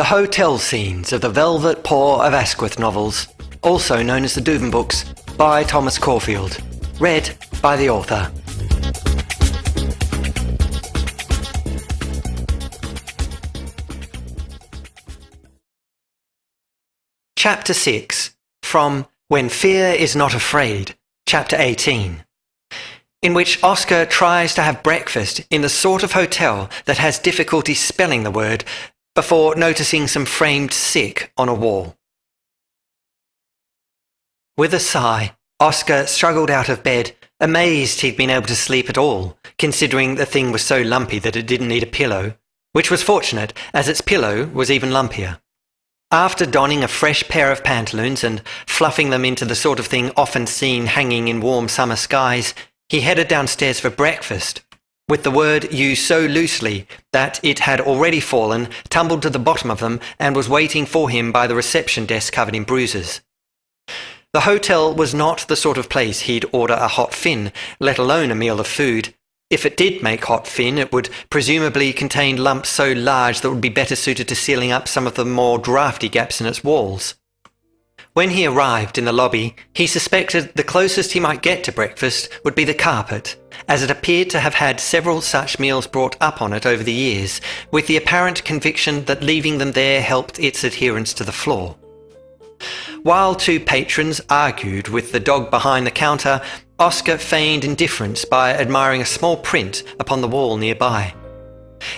The hotel scenes of the Velvet Paw of Asquith novels, also known as the Dubin books, by Thomas Corfield. Read by the author. Chapter 6, from When Fear Is Not Afraid, Chapter 18, in which Oscar tries to have breakfast in the sort of hotel that has difficulty spelling the word before noticing some framed sick on a wall. With a sigh, Oscar struggled out of bed, amazed he'd been able to sleep at all, considering the thing was so lumpy that it didn't need a pillow, which was fortunate, as its pillow was even lumpier. After donning a fresh pair of pantaloons and fluffing them into the sort of thing often seen hanging in warm summer skies, he headed downstairs for breakfast, with the word used so loosely that it had already fallen, tumbled to the bottom of them, and was waiting for him by the reception desk covered in bruises. The hotel was not the sort of place he'd order a hot fin, let alone a meal of food. If it did make hot fin, it would presumably contain lumps so large that would be better suited to sealing up some of the more draughty gaps in its walls. When he arrived in the lobby, he suspected the closest he might get to breakfast would be the carpet, as it appeared to have had several such meals brought up on it over the years, with the apparent conviction that leaving them there helped its adherence to the floor. While two patrons argued with the dog behind the counter, Oscar feigned indifference by admiring a small print upon the wall nearby.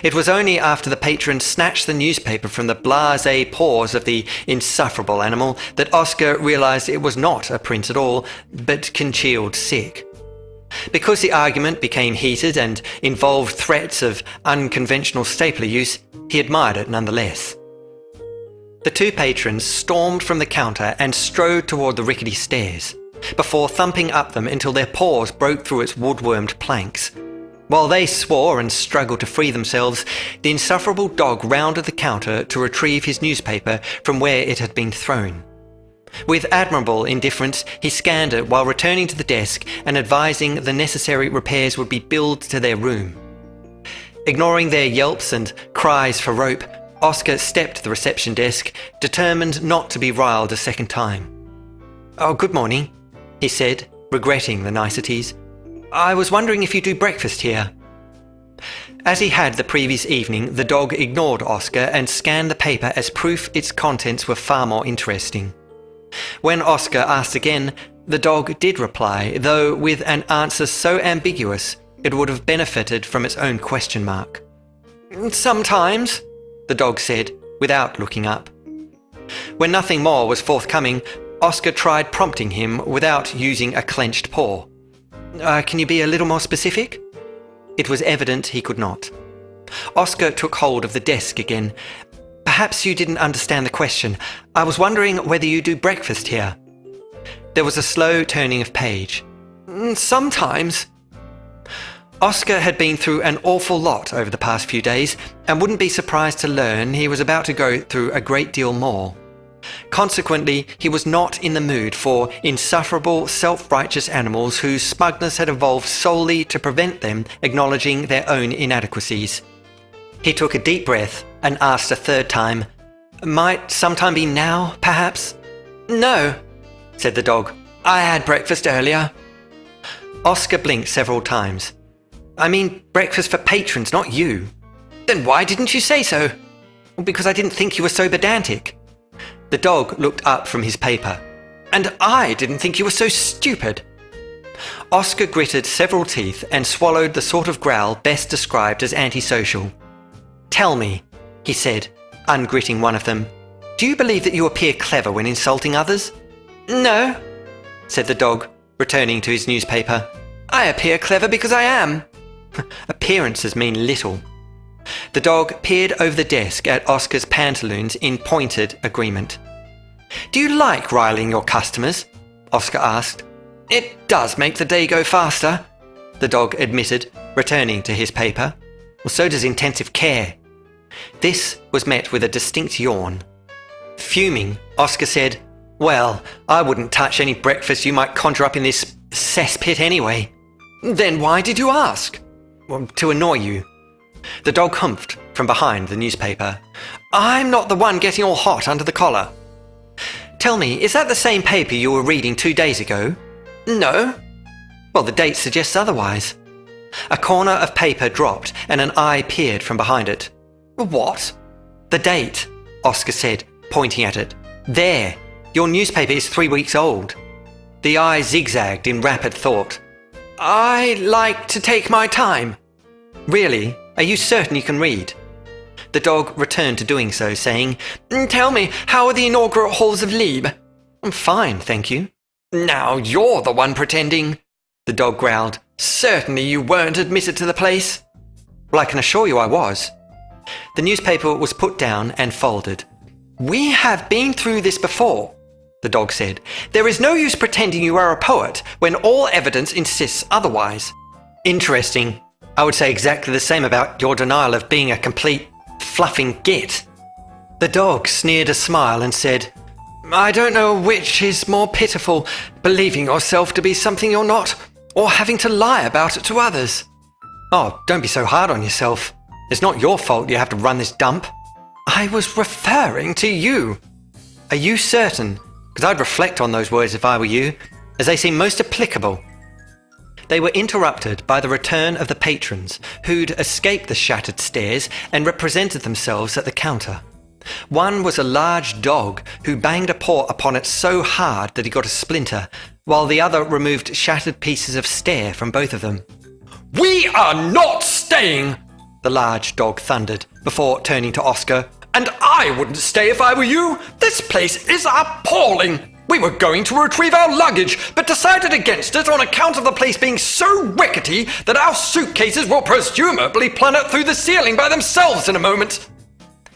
It was only after the patron snatched the newspaper from the blasé paws of the insufferable animal that Oscar realised it was not a print at all, but congealed sick. Because the argument became heated and involved threats of unconventional stapler use, he admired it nonetheless. The two patrons stormed from the counter and strode toward the rickety stairs, before thumping up them until their paws broke through its wood-wormed planks. While they swore and struggled to free themselves, the insufferable dog rounded the counter to retrieve his newspaper from where it had been thrown. With admirable indifference, he scanned it while returning to the desk and advising the necessary repairs would be billed to their room. Ignoring their yelps and cries for rope, Oscar stepped to the reception desk, determined not to be riled a second time. "Oh, good morning," he said, regretting the niceties. "I was wondering if you do breakfast here." As he had the previous evening, the dog ignored Oscar and scanned the paper as proof its contents were far more interesting. When Oscar asked again, the dog did reply, though with an answer so ambiguous it would have benefited from its own question mark. "Sometimes," the dog said, without looking up. When nothing more was forthcoming, Oscar tried prompting him without using a clenched paw. "Can you be a little more specific?" It was evident he could not. Oscar took hold of the desk again. "Perhaps you didn't understand the question. I was wondering whether you do breakfast here." There was a slow turning of page. "Sometimes." Oscar had been through an awful lot over the past few days, and wouldn't be surprised to learn he was about to go through a great deal more. Consequently, he was not in the mood for insufferable, self-righteous animals whose smugness had evolved solely to prevent them acknowledging their own inadequacies. He took a deep breath and asked a third time, "Might sometime be now, perhaps?" "No," said the dog. "I had breakfast earlier." Oscar blinked several times. "I mean breakfast for patrons, not you." "Then why didn't you say so?" "Because I didn't think you were so pedantic." The dog looked up from his paper. "And I didn't think you were so stupid." Oscar gritted several teeth and swallowed the sort of growl best described as antisocial. "Tell me," he said, ungritting one of them, "do you believe that you appear clever when insulting others?" "No," said the dog, returning to his newspaper. "I appear clever because I am." Appearances mean little. The dog peered over the desk at Oscar's pantaloons in pointed agreement. "Do you like riling your customers?" Oscar asked. "It does make the day go faster," the dog admitted, returning to his paper. "Well, so does intensive care." This was met with a distinct yawn. Fuming, Oscar said, "Well, I wouldn't touch any breakfast you might conjure up in this cesspit anyway." "Then why did you ask?" "Well, to annoy you." The dog humphed from behind the newspaper. I'm not the one getting all hot under the collar. Tell me, is that the same paper you were reading 2 days ago? No. Well, the date suggests otherwise. A corner of paper dropped and an eye peered from behind it. What? The date, Oscar said, pointing at it. There. Your newspaper is 3 weeks old. The eye zigzagged in rapid thought. I like to take my time. Really? Are you certain you can read? The dog returned to doing so, saying, Tell me, how are the inaugural halls of Liebe? Fine, thank you. Now you're the one pretending, the dog growled. Certainly you weren't admitted to the place. Well, I can assure you I was. The newspaper was put down and folded. We have been through this before, the dog said. There is no use pretending you are a poet when all evidence insists otherwise. Interesting. I would say exactly the same about your denial of being a complete fluffing git. The dog sneered a smile and said, I don't know which is more pitiful, believing yourself to be something you're not, or having to lie about it to others. Oh, don't be so hard on yourself. It's not your fault you have to run this dump. I was referring to you. Are you certain? Because I'd reflect on those words if I were you, as they seem most applicable. They were interrupted by the return of the patrons, who'd escaped the shattered stairs and represented themselves at the counter. One was a large dog who banged a paw upon it so hard that he got a splinter, while the other removed shattered pieces of stair from both of them. We are not staying, the large dog thundered, before turning to Oscar. And I wouldn't stay if I were you. This place is appalling. We were going to retrieve our luggage, but decided against it on account of the place being so rickety that our suitcases will presumably plummet through the ceiling by themselves in a moment.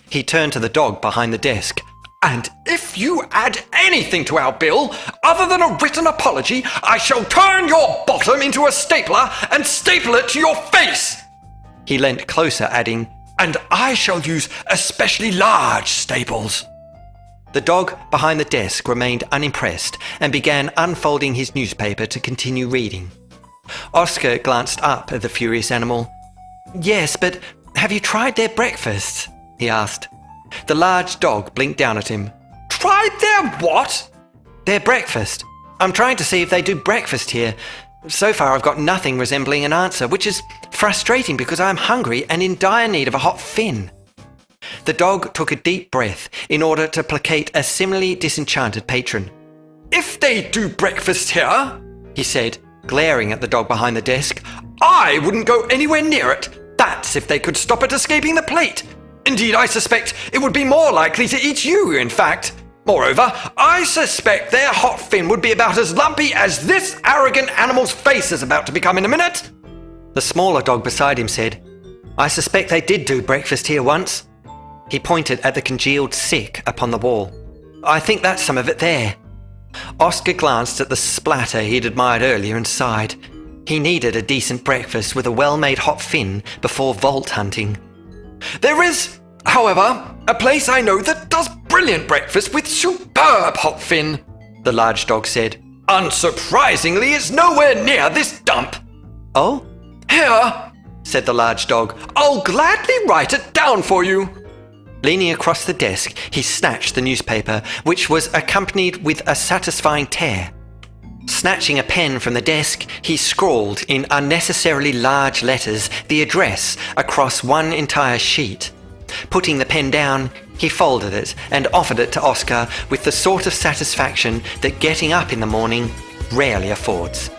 He turned to the dog behind the desk. And if you add anything to our bill, other than a written apology, I shall turn your bottom into a stapler and staple it to your face. He leant closer, adding, and I shall use especially large staples. The dog behind the desk remained unimpressed and began unfolding his newspaper to continue reading. Oscar glanced up at the furious animal. Yes, but have you tried their breakfasts? He asked. The large dog blinked down at him. Tried their what? Their breakfast. I'm trying to see if they do breakfast here. So far I've got nothing resembling an answer, which is frustrating because I'm hungry and in dire need of a hot fin. The dog took a deep breath in order to placate a similarly disenchanted patron. If they do breakfast here, he said, glaring at the dog behind the desk, I wouldn't go anywhere near it. That's if they could stop it escaping the plate. Indeed, I suspect it would be more likely to eat you, in fact. Moreover, I suspect their hot fin would be about as lumpy as this arrogant animal's face is about to become in a minute. The smaller dog beside him said, I suspect they did do breakfast here once. He pointed at the congealed sick upon the wall. I think that's some of it there. Oscar glanced at the splatter he'd admired earlier and sighed. He needed a decent breakfast with a well-made hot fin before vault hunting. There is, however, a place I know that does brilliant breakfast with superb hot fin, the large dog said. Unsurprisingly, it's nowhere near this dump. Oh? Here, said the large dog. I'll gladly write it down for you. Leaning across the desk, he snatched the newspaper, which was accompanied with a satisfying tear. Snatching a pen from the desk, he scrawled in unnecessarily large letters the address across one entire sheet. Putting the pen down, he folded it and offered it to Oscar with the sort of satisfaction that getting up in the morning rarely affords.